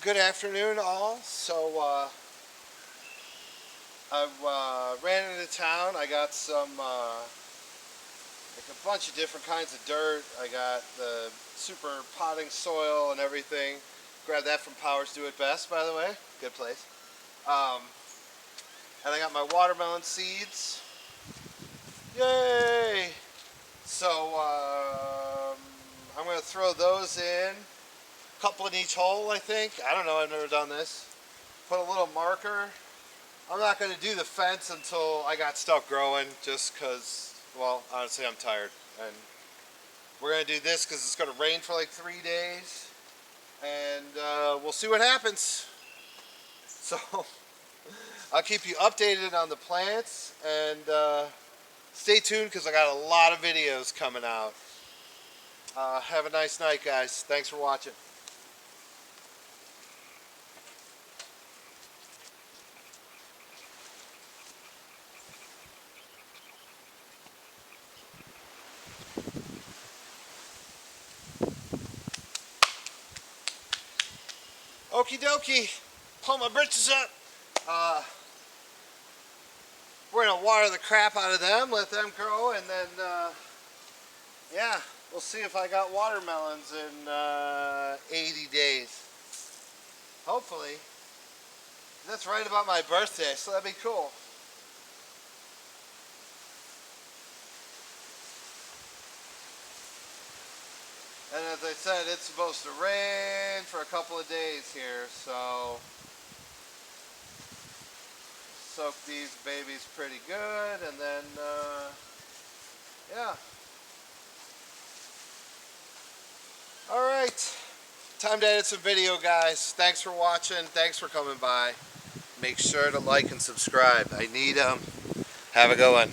Good afternoon, all. I ran into town. I got some, like a bunch of different kinds of dirt. I got the super potting soil and everything. Grabbed that from Powers Do It Best, by the way. Good place. Um, and I got my watermelon seeds. Yay! So I'm going to throw those in. A couple in each hole, I think. I don't know. I've never done this. Put a little marker. I'm not going to do the fence until I got stuff growing, just because, well, honestly, I'm tired. And we're going to do this because it's going to rain for like 3 days. And we'll see what happens. So I'll keep you updated on the plants. And stay tuned because I got a lot of videos coming out. Have a nice night, guys. Thanks for watching. Okie dokie. Pull my britches up. We're going to water the crap out of them, let them grow, and then, yeah, we'll see if I got watermelons in 80 days. Hopefully. That's right about my birthday, so that'd be cool. And as I said, it's supposed to rain for a couple of days here, so soak these babies pretty good, and then, yeah. Alright, time to edit some video, guys. Thanks for watching. Thanks for coming by. Make sure to like and subscribe. I need them. Have a good one.